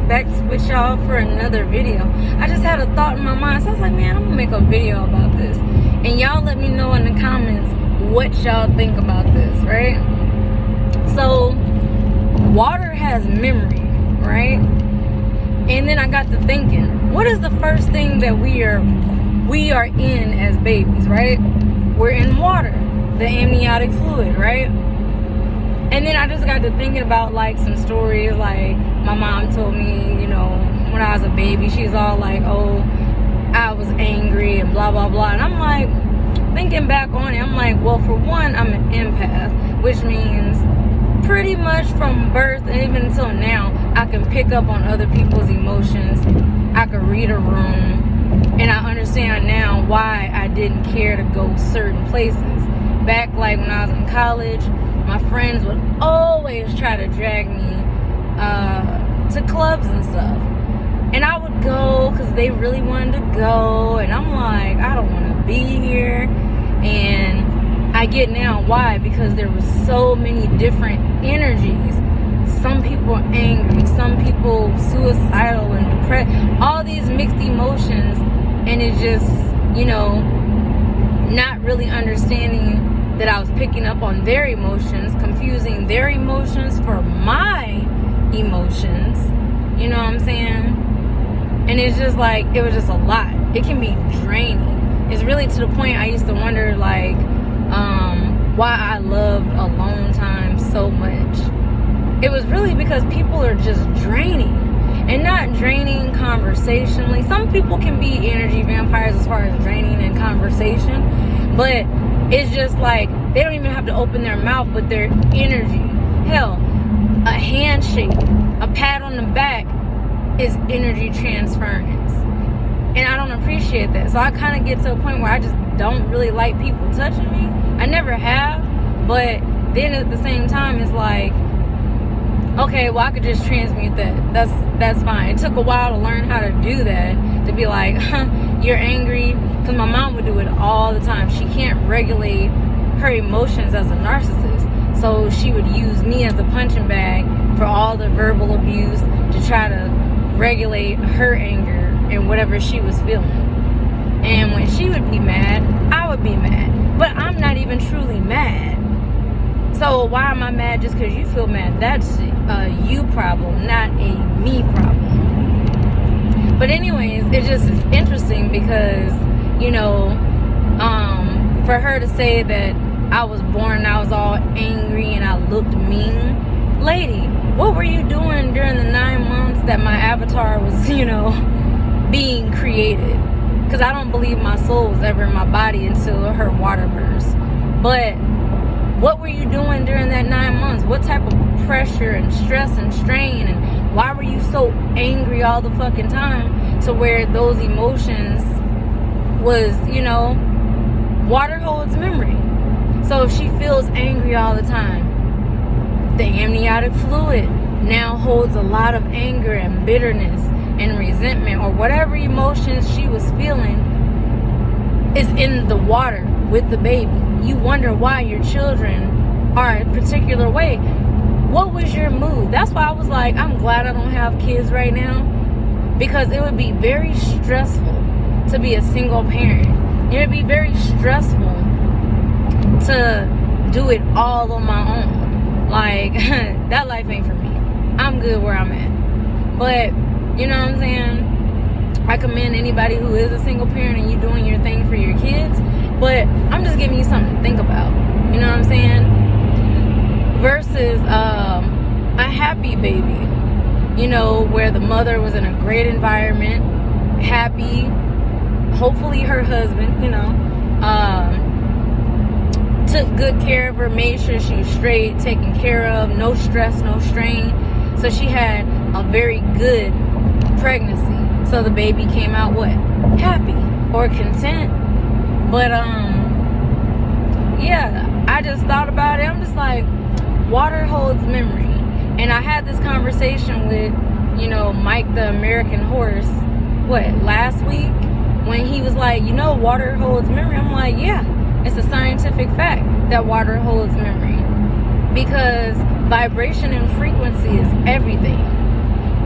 back with y'all for another video. I just had a thought in my mind, so I was like, man, I'm gonna make a video about this, and y'all let me know in the comments what y'all think about this, right? So water has memory, right? And then I got to thinking, what is the first thing that we are in as babies, right? We're in water, the amniotic fluid, right? And then I just got to thinking about like some stories, like my mom told me, you know, when I was a baby, she's all like, oh, I was angry and blah, blah, blah. And I'm like, thinking back on it, I'm like, well, for one, I'm an empath, which means pretty much from birth and even until now, I can pick up on other people's emotions. I can read a room, and I understand now why I didn't care to go certain places. Back like when I was in college, my friends would always try to drag me to clubs and stuff. And I would go because they really wanted to go. And I'm like, I don't want to be here. And I get now why. Because there were so many different energies. Some people angry. Some people suicidal and depressed. All these mixed emotions. And it just, you know, not really understanding that I was picking up on their emotions, confusing their emotions for my emotions, you know what I'm saying? And it's just like, it was just a lot. It can be draining. It's really to the point I used to wonder like why I loved alone time so much. It was really because people are just draining, and not draining conversationally. Some people can be energy vampires as far as draining in conversation, but it's just like they don't even have to open their mouth, but their energy. Hell, a handshake, a pat on the back is energy transference. And I don't appreciate that. So I kind of get to a point where I just don't really like people touching me. I never have. But then at the same time, it's like, okay, well, I could just transmute that. That's fine. It took a while to learn how to do that. To be like, you're angry. Because my mom would do it all the time. She can't regulate her emotions as a narcissist. So she would use me as a punching bag for all the verbal abuse to try to regulate her anger and whatever she was feeling. And when she would be mad, I would be mad. But I'm not even truly mad. So why am I mad just because you feel mad? That's a you problem, not a me problem. But anyways, it just is interesting because, you know, for her to say that I was born and I was all angry and I looked mean. Lady, what were you doing during the 9 months that my avatar was, you know, being created? Because I don't believe my soul was ever in my body until her water burst. But what were you doing during that 9 months? What type of pressure and stress and strain? And why were you so angry all the fucking time to where those emotions was, you know, water holds memory. So if she feels angry all the time, the amniotic fluid now holds a lot of anger and bitterness and resentment or whatever emotions she was feeling is in the water with the baby. You wonder why your children are a particular way. What was your mood? That's why I was like, I'm glad I don't have kids right now, because it would be very stressful to be a single parent. It would be very stressful to do it all on my own. Like, that life ain't for me. I'm good where I'm at. But, you know what I'm saying? I commend anybody who is a single parent and you doing your thing for your kids. But I'm just giving you something to think about. You know what I'm saying? Versus a happy baby. You know, where the mother was in a great environment, happy, hopefully her husband, you know, took good care of her, made sure she was straight, taken care of, no stress, no strain. So she had a very good pregnancy. So the baby came out what? Happy or content. But yeah, I just thought about it. I'm just like, water holds memory. And I had this conversation with, you know, Mike the American Horse, what, last week? When he was like, you know, water holds memory. I'm like, yeah, it's a scientific fact that water holds memory. Because vibration and frequency is everything.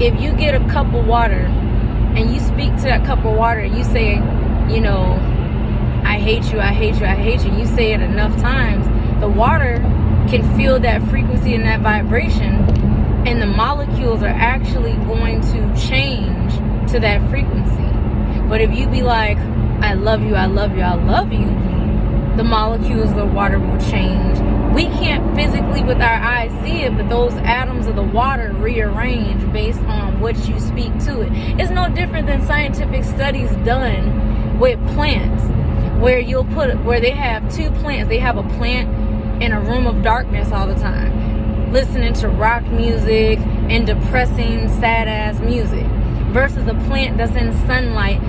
if you get a cup of water and you speak to that cup of water and you say, you know, I hate you, I hate you, I hate you, you say it enough times, the water can feel that frequency and that vibration, and the molecules are actually going to change to that frequency. But if you be like, I love you, I love you, I love you, the molecules of the water will change. We can't physically with our eyes see it, but those atoms of the water rearrange based on what you speak to it. It's no different than scientific studies done with plants, where they have two plants. They have a plant in a room of darkness all the time, listening to rock music and depressing, sad-ass music, versus a plant that's in sunlight,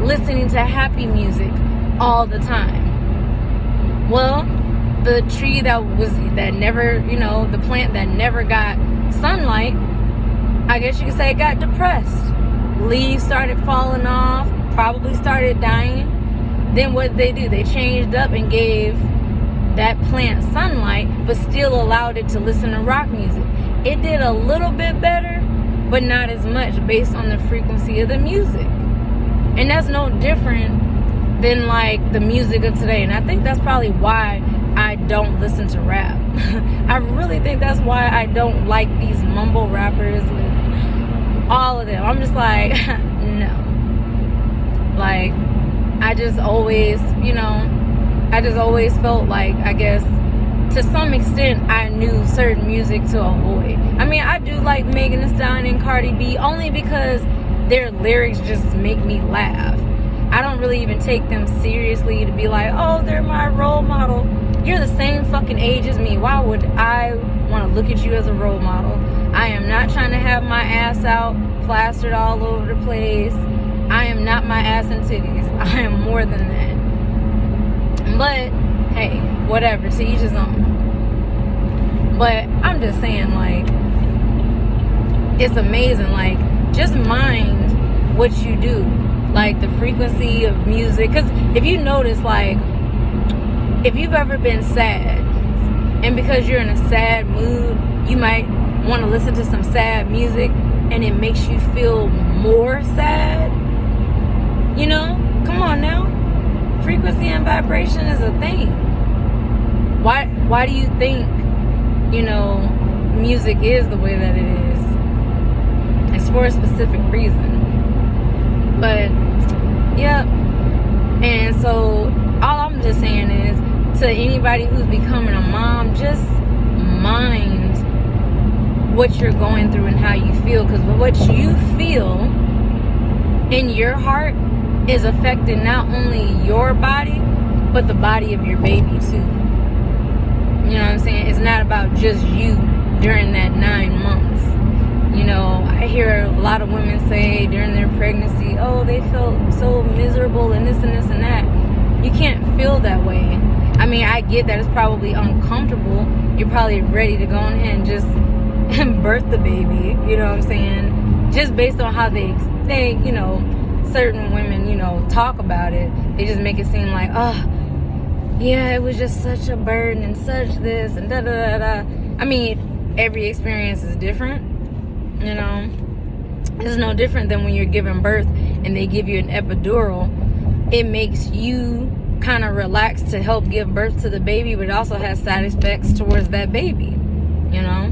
listening to happy music all the time. Well, the tree that never, you know, the plant that never got sunlight, I guess you could say it got depressed. Leaves started falling off, probably started dying. Then what they do, they changed up and gave that plant sunlight, but still allowed it to listen to rock music. It did a little bit better, but not as much based on the frequency of the music. And that's no different than like the music of today. And I think that's probably why I don't listen to rap. I really think that's why I don't like these mumble rappers and all of them. I'm just like, no. Like, I just always, you know, I just always felt like, I guess, to some extent, I knew certain music to avoid. I mean, I do like Megan Thee Stallion and Cardi B only because their lyrics just make me laugh. I don't really even take them seriously to be like, oh, they're my role model. You're the same fucking age as me. Why would I want to look at you as a role model? I am not trying to have my ass out plastered all over the place. I am not my ass and titties. I am more than that. But, hey, whatever. To each his own. But I'm just saying, like, it's amazing. Like, just mind what you do. Like, the frequency of music. Because if you notice, like, if you've ever been sad, and because you're in a sad mood, you might want to listen to some sad music, and it makes you feel more sad. You know? Come on now. Frequency and vibration is a thing. Why do you think, you know, music is the way that it is? It's for a specific reason. But, yeah. And so, all I'm just saying is, to anybody who's becoming a mom, just mind what you're going through and how you feel. Because what you feel in your heart is affecting not only your body, but the body of your baby too. You know what I'm saying? It's not about just you during that 9 months. You know, I hear a lot of women say during their pregnancy, oh, they felt so miserable and this and this and that. You can't feel that way. I mean, I get that it's probably uncomfortable. You're probably ready to go ahead and just birth the baby. You know what I'm saying? Just based on how they you know, certain women, you know, talk about it. They just make it seem like, oh, yeah, it was just such a burden and such this and da-da-da-da. I mean, every experience is different. You know, it's no different than when you're giving birth and they give you an epidural. It makes you kind of relax to help give birth to the baby, but it also has side effects towards that baby, you know.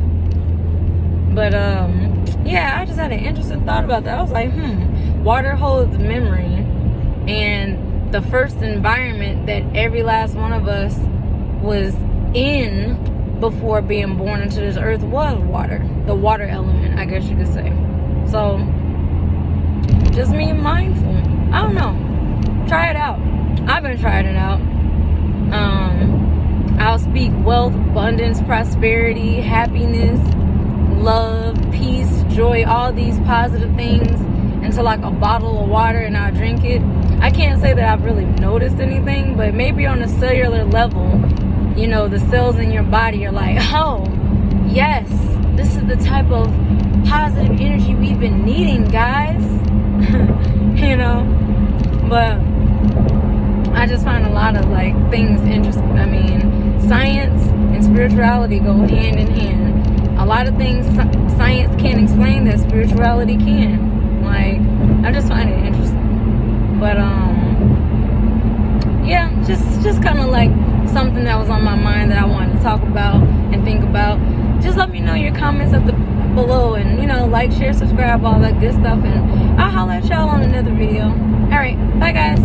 But yeah, I just had an interesting thought about that. I was like, water holds memory, and the first environment that every last one of us was in before being born into this earth was water. The water element, I guess you could say. So just being mindful. I don't know. Try it out. I've been trying it out. I'll speak wealth, abundance, prosperity, happiness, love, peace, joy, all these positive things into like a bottle of water, and I'll drink it. I can't say that I've really noticed anything, but maybe on a cellular level, you know, the cells in your body are like, oh, yes, this is the type of positive energy we've been needing, guys. You know, but I just find a lot of like things interesting. I mean, science and spirituality go hand in hand. A lot of things science can't explain that spirituality spirituality can. Like, I just find it interesting. But yeah, just kind of like something that was on my mind that I wanted to talk about and think about. Just let me know your comments below, and you know, like, share, subscribe, all that good stuff, and I'll holler at y'all on another video. All right, bye guys.